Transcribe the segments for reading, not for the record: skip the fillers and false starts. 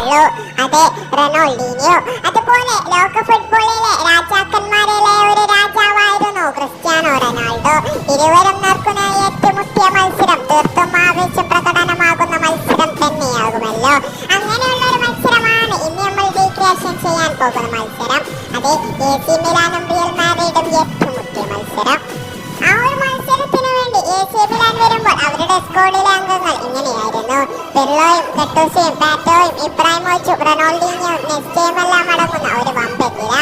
ഉള്ളൂ, അത് റൊണാൾഡീനിയോ. അതുപോലെ ലോക ഫുട്ബോളിലെ രാജാക്കന്മാരിലെ ഒരു രാജാവായിരുന്നു ക്രിസ്ത്യാനോ റൊണാൾഡോ. ഇരുവരും നേർക്കുന്ന ഏറ്റുമുട്ടിയ മത്സരം തീർത്തും ആവേശ പ്രകടനമാകുന്ന മത്സരം തന്നെയാകുമല്ലോ. അങ്ങനെയുള്ള ഒരു മത്സരമാണ് ഇന്ന് നമ്മൾ റീക്രിയേഷൻ ചെയ്യാൻ പോകുന്ന മത്സരം. അത് AC മിലാനും റിയൽ മാഡ്രിഡും ഏറ്റുമുട്ടിയ മത്സരം. ആ ഒരു മത്സരത്തിന് വേണ്ടി AC മിലാൻ വരുമ്പോൾ അവരുടെ സ്ക്വാഡിലെ അംഗങ്ങൾ ഇങ്ങനെയായിരുന്നു: പിർലോയും ഗട്ടൂസയും പാറ്റോയും ഇബ്രാഹിമോവിച്ചും റൊണാൾഡീനിയോയും നെസ്റ്റയുമെല്ലാം അടങ്ങുന്ന ഒരു വമ്പനിര.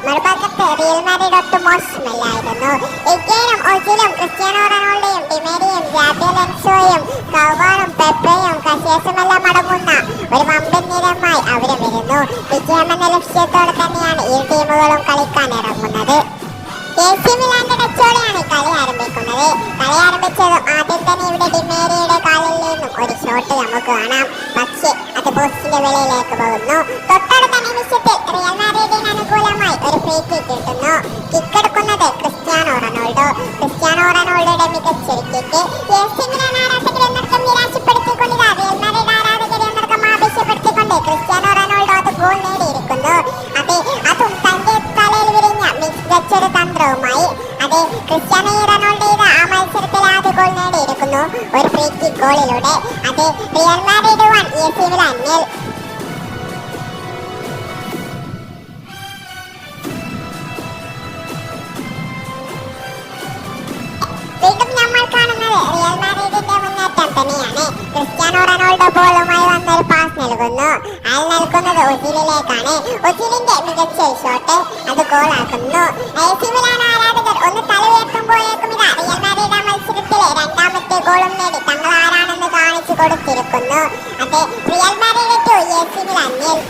മറുപക്കത്ത് റിയൽ മാഡ്രിഡ് ഒട്ടും മോശമല്ലായിരുന്നു. ഇഗ്ഗേനും ഒസിലും ക്രിസ്ത്യാനോ റൊണാൾഡോയും ഡിമേരിയും ജാബി അലോൻസോയും കൗവാറും പെപ്പയും കസിയസുമെല്ലാം അടങ്ങുന്ന ഒരു വമ്പൻ നിരമായി അവിടെ വരുന്നു. വിജയമെന്ന ലക്ഷ്യത്തോടെ തന്നെയാണ് ഈ ടീമുകളും കളിക്കാൻ ഇറങ്ങുന്നത്. AC മിലാന്റെ ടച്ചോടെയാണ് കളി ആരംഭിക്കുന്നത്. കളി ആരംഭിച്ചതും ആദ്യം തന്നെ ഇവിടെ ഡിമേരിയുടെ കാലിൽ നിന്നും ഒരു ഷോട്ട് നമുക്ക് കാണാം. പക്ഷേ അത് പോസ്റ്റിന്റെ വെളിയിലേക്ക് പോകുന്നു. തൊട്ടടുത്ത നിമിഷത്തിൽ റിയൽ മാഡ്രിഡിന് അനുകൂലമായി ഒരു ഫ്രീ കിക്ക് കിട്ടുന്നു. കിക്ക് എടുക്കുന്നത് ക്രിസ്ത്യാനോ റൊണാൾഡോ. ക്രിസ്ത്യാനോ റൊണാൾഡോയുടെ മികച്ചൊരു കിക്ക് AC മിലാൻ ആരാധകരെ എന്നടക്കം നിരാശപ്പെടുത്തിക്കൊണ്ട് റിയൽ മാഡ്രിഡ് ആരാധകരെ എന്നടക്കം ആവേശപ്പെടുത്തിക്കൊണ്ട് ക്രിസ്ത്യാനോ റൊണാൾഡോ അത് ഗോൾ നേടിയിരിക്കുന്നു. അതും തന്റെ തലയിൽ വിരിഞ്ഞ മികച്ചൊരു തന്ത്രവുമായി. അതെ, ക്രിസ്ത്യാനോ റൊണാൾഡോ ആ മത്സരത്തിൽ ആദ്യ ഗോൾ നേടിയിരിക്കുന്നു ഒരു ഫ്രീ കിക്ക് ഗോളിലൂടെ. അത് റിയൽ മാഡ്രിഡ് 1 AC മിലാൻ 0. വീണ്ടും നമ്മൾ കാണുന്നത് റിയൽ മാഡ്രിഡിന്റെ മുന്നേറ്റം തന്നെയാണ്. ക്രിസ്ത്യാനോ റൊണാൾഡോ ബോളുമായി വന്നൊരു പാസ് നൽകുന്നു. അയാൾ നൽകുന്നത് ഒസിലിലേക്കാണ്. ഒസിലിന്റെ മികച്ച ഷോട്ട് അത് ഗോളാക്കുന്നു. AC മിലാൻ ആരാധകർ ഒന്ന് തല ഉയർത്തുമ്പോഴേക്കും ഇതാ റിയൽ മാഡ്രിഡ് ആ മത്സരത്തിലെ രണ്ടാമത്തെ ഗോളും നേടി തങ്ങൾ ആരാണെന്ന് കാണിച്ചു കൊടുത്തിരിക്കുന്നു. അത് റിയൽ മാഡ്രിഡ് 2 AC മിലാൻ 0.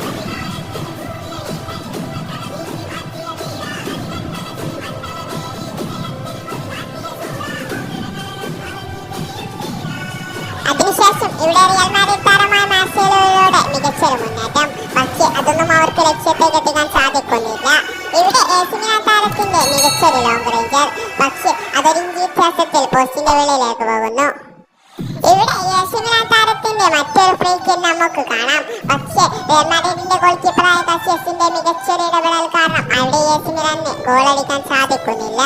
അതിനുശേഷം ഇവിടെ റിയൽ മാഡ്രിഡ് താരമായ മാർസേലോയുടെ മികച്ചൊരു മുന്നേറ്റം. പക്ഷേ അതൊന്നും അവർക്ക് ലക്ഷ്യത്തേക്ക് എത്തിക്കാൻ സാധിക്കുന്നില്ല. ഇവിടെ AC മിലാൻ താരത്തിന്റെ മികച്ചൊരു ലോങ് റേഞ്ചർ, പക്ഷേ അതൊരു ഇഞ്ച് വ്യത്യാസത്തിൽ പോസ്റ്റിന്റെ വെളിയിലേക്ക് പോകുന്നു. ഇവിടെ AC മിലാൻ താരത്തിന്റെ മറ്റൊരു ഫ്രീ കിക്ക് നമുക്ക് കാണാം. പക്ഷേ റിയൽ മാഡ്രിഡിന്റെ ഗോൾ കീപ്പറായ കസിയസിന്റെ മികച്ചൊരു ഇടപെടൽ കാരണം അവിടെ AC മിലാനിന് ഗോളടിക്കാൻ സാധിക്കുന്നില്ല.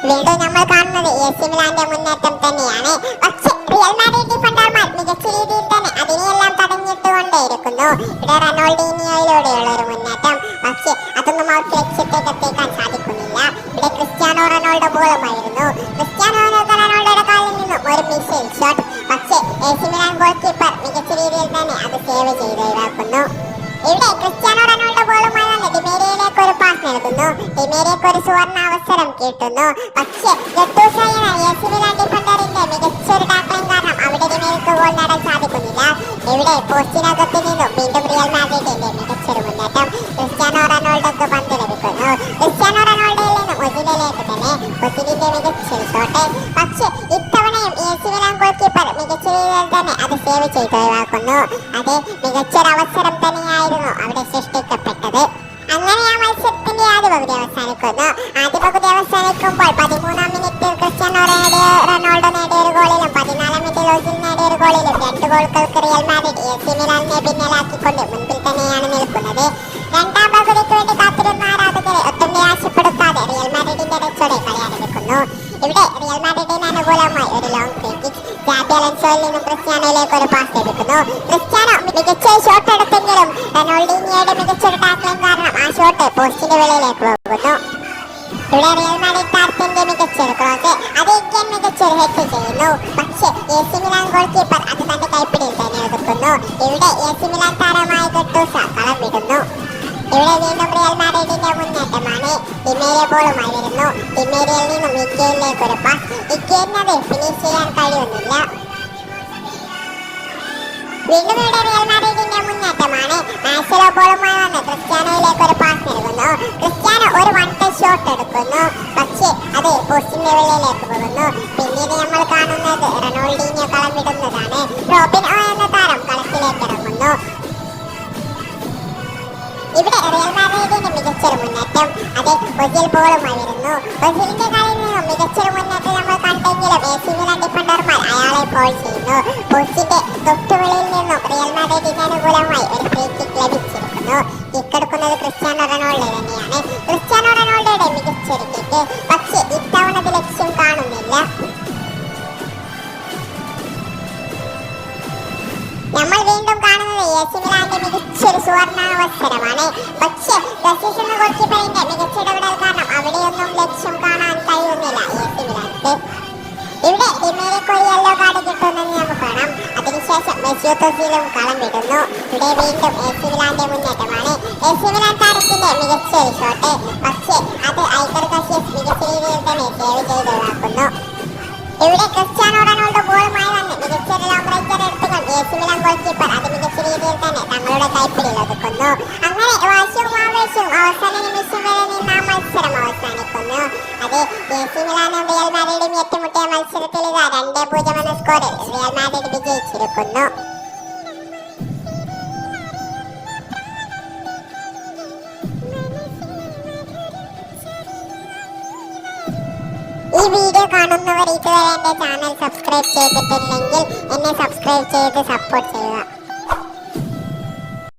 വീണ്ടും നമ്മൾ കാണുന്നത് AC മിലാന്റെ മുന്നേറ്റം തന്നെയാണ്. പക്ഷേ റിയൽ മാഡ്രിഡ് ഡിഫൻഡർമാർ മികച്ച രീതിയിൽ തന്നെ അതിനെയെല്ലാം തടഞ്ഞിട്ടുകൊണ്ടേയിരിക്കുന്നു. ഇവിടെ റൊണാൾഡീനിയോയിലൂടെയുള്ള ഒരു മുന്നേറ്റം, പക്ഷേ അതൊന്നും അവർക്ക് ലക്ഷ്യത്തേക്ക് എത്തിക്കാൻ സാധിക്കുന്നില്ല. ഇവിടെ ക്രിസ്ത്യാനോ റൊണാൾഡോ ബോളുമായിരുന്നു. ക്രിസ്ത്യാനോ റൊണാൾഡോയുടെ കാലിൽ നിന്നും ഒരു മിസൈൽ ഷോട്ട്, പക്ഷേ AC മിലാൻ ഗോൾ കീപ്പർ മികച്ച രീതിയിൽ തന്നെ അത് സേവ് ചെയ്ത് ഒഴിവാക്കുന്നു. ഇവിടെ ക്രിസ്ത്യാനോ റൊണാൾഡോ ബോളുമായി വന്ന് ഡിമേരിയയിലേക്ക് ഒരു പാസ് നൽകുന്നു. ഡിമേരിയക്ക് ഒരു സുവർണ അവസരം കിട്ടുന്നു. പക്ഷേ ഗട്ടൂസോ എന്ന AC മിലാൻ ഡിഫൻഡറിന്റെ മികച്ചൊരു ടാക്ലിംഗ് കാരണം അവിടെ ഡിമേരിയക്ക് ഗോൾ നേടാൻ സാധിക്കുന്നില്ല. ഇവിടെ പോസ്റ്റിനകത്ത് നിന്നും വീണ്ടും റിയൽ മാഡ്രിഡിന്റെ മികച്ചൊരു മുന്നേറ്റം. ക്രിസ്ത്യാനോ റൊണാൾഡോക്ക് പന്ത് ലഭിക്കുന്നു. ക്രിസ്ത്യാനോ റൊണാൾഡോയിൽ നിന്നും ഒസിലിലേക്ക് തന്നെ. ഒസിലിന്റെ മികച്ചൊരു ഷോട്ട്, പക്ഷേ ഇത്തവണയും AC മിലാൻ ഗോൾ കീപ്പർ മികച്ച രീതിയിൽ തന്നെ അത് സേവ് ചെയ്ത് ഒഴിവാക്കുന്നു. അത് മികച്ചൊരു അവസരം തന്നെയായിരുന്നു അവിടെ സൃഷ്ടിക്കപ്പെട്ടത്. അങ്ങനെ ആ മത്സരത്തിന്റെ ആദ്യ പകുതി അവസാനിക്കുന്നു. ആദ്യ പകുതി അവസാനിക്കുമ്പോൾ 13-ാം മിനിറ്റിൽ ക്രിസ്ത്യാനോ റൊണാൾഡോ നേടിയ ഒരു ഗോളിലും 14-ാം മിനിറ്റിൽ ഒസിൽ നേടിയ ഒരു ഗോളിലും 2 ഗോളുകൾക്ക് റിയൽ മാഡ്രിഡ് AC മിലാനിനെ പിന്നിലാക്കിക്കൊണ്ട് മുൻപിൽ തന്നെയാണ് നിൽക്കുന്നത്. രണ്ടാം പകുതിക്ക് വേണ്ടി കാത്തിരുന്ന ആരാധകരെ ഒട്ടും നിരാശപ്പെടുത്താതെ റിയൽ മാഡ്രിഡിന്റെ ടച്ചോടെ കളി ആരംഭിക്കുന്നു. ഇവിടെ റിയൽ മാഡ്രിഡിന് അനുകൂലമായി ഒരു ലോങ് ഫ്രീ കിക്ക്. ജാബി അലോൻസോയിൽ നിന്നും ക്രിസ്ത്യാനോയിലേക്ക് ഒരു പാസ് ലഭിക്കുന്നു. ക്രിസ്ത്യാനോ മികച്ച ഷോട്ട് എടുത്തെങ്കിലും റൊണാൾഡീനിയോയുടെ മികച്ചൊരു ടാക്ലിംഗ് കാരണം ആ ഷോട്ട് പോസ്റ്റിന്റെ വെളിയിലേക്ക് പോകുന്നു. ഇവിടെ റിയൽ മാഡ്രിഡ് താരത്തിന്റെ മികച്ചൊരു ക്രോസ്, അത് ഇഗ്ഗൻ മികച്ചൊരു ഹെഡ് ചെയ്യുന്നു. പക്ഷേ AC മിലാൻ ഗോൾ കീപ്പർ അത് തന്റെ കൈപ്പിടിയിൽ തന്നെ ഒതുക്കുന്നു. ഇവിടെ AC മിലാൻ താരമായ ഗട്ടൂസ കളം വിടുന്നു. ഇവിടെ വീണ്ടും റിയൽ മാഡ്രിഡിന്റെ മുന്നേറ്റമാണ്. ഡിമേരിയ ബോളുമായി വരുന്നു. ഡിമേരിയയിൽ നിന്നും ഇഗ്ഗയിലേക്ക് ഒരു പാസ്. ഇഗ്ഗയിനത് ഫിനിഷ് ചെയ്യാൻ കഴിയുന്നില്ല. വീണ്ടും ഇവിടെ റിയൽ മാഡ്രിഡിന്റെ മുന്നേറ്റമാണ്. മാർസേലോ ബോളുമായി വന്ന് ക്രിസ്ത്യാനോയിലേക്ക് ഒരു പാസ് നൽകുന്നു. ക്രിസ്ത്യാനോ ഒരു വൺ ടച്ച് ഷോട്ട് എടുക്കുന്നു. പക്ഷേ അത് പോസ്റ്റിന്റെ വെളിയിലേക്ക് പോകുന്നു. പിന്നീട് നമ്മൾ കാണുന്നത് റൊണാൾഡീനിയോ കളം വിടുന്നതാണ്. റോബിൻഹോ എന്ന താരം കളത്തിലേക്ക് ഇറങ്ങുന്നു. ഇവിടെ റിയൽ മാഡ്രിഡിന്റെ മികച്ചൊരു മുന്നേറ്റം, അത് ഒസിൽ ബോളുമായി വരുന്നു. ഒസിലിന്റെ കളിയിൽ നിന്നും മികച്ചൊരു മുന്നേറ്റം നമ്മൾ കണ്ടെങ്കിലും AC മിലാൻ ഡിഫൻഡർമാർ അയാളെ ഫോൾ ചെയ്യുന്നു. പോസ്റ്റിന്റെ തൊട്ടുവെളിയിൽ നിന്നും റിയൽ മാഡ്രിഡിന് അനുകൂലമായി ഒരു ഫ്രീ കിക്ക് കിക്കെടുക്കുന്നു. കിക്കെടുക്കുന്നത് ക്രിസ്ത്യാനോ റൊണാൾഡോ തന്നെയാണ്. ക്രിസ്ത്യാനോ റൊണാൾഡോയുടെ മികച്ചൊരു കിക്ക്. പക്ഷേ ഇത്തവണ അത് ലക്ഷ്യം കാണുന്നില്ല. നമ്മൾ വീണ്ടും കാണുന്നത് എസി മിലാന്റെ മികച്ചൊരു സുവർണാവസരമാണ്. പക്ഷേ റഷ്യൻ ഗോൾ കീപ്പറിന്റെ മികച്ച ഇടപെടൽ കാരണം അവിടെയൊന്നും ലക്ഷ്യം കാണാൻ കഴിയുന്നില്ല എസി മിലാൻക്ക്. ഇവിടെ ഡിമേരിക്ക് ഒരു യെല്ലോ കാർഡ് കിട്ടുമെന്ന് നമുക്ക് കാണാം. അതിനുശേഷം മെസ്യൂട്ട് ഓസിലും കളം വിടുന്നു. ഇവിടെ വീണ്ടും എസി മിലാന്റെ മുന്നേറ്റമാണ്. എസി മിലാൻ താരത്തിന്റെ മികച്ചൊരു ഷോട്ട്. പക്ഷേ അത് ഐക്കർ കാസിയസ് മികച്ച രീതിയിൽ തന്നെ സേവ് ചെയ്തൊഴിവാക്കുന്നു. ഇവിടെ ക്രിസ്ത്യാനോ റൊണാൾഡോ ഗോളുമായി വന്ന് മികച്ചൊരു ലോങ് റേഞ്ചർ എടുത്തുകൊണ്ട് എസി മിലാൻ ഗോൾ കീപ്പർ അത് മികച്ച രീതിയിൽ തന്നെ തങ്ങളുടെ കൈപ്പിടിയിൽ ഒതുക്കുന്നു. അങ്ങനെ വാശിയും ആവേശവും അവസാന നിമിഷം വരെ നിന്ന് ആ മത്സരം അവസാനിക്കുന്നു. അത് എസി മിലാനും റിയൽ മാഡ്രിഡും ഏറ്റുമുട്ടിയ മത്സരത്തിൽ 2-0 എന്ന സ്കോറിൽ റിയൽ മാഡ്രിഡ് വിജയിച്ചിരിക്കുന്നു. ഈ വീഡിയോ കാണുന്നവർ ഇതുവരെ എൻ്റെ ചാനൽ സബ്സ്ക്രൈബ് ചെയ്തിട്ടില്ലെങ്കിൽ എന്നെ സബ്സ്ക്രൈബ് ചെയ്ത് സപ്പോർട്ട് ചെയ്യുക.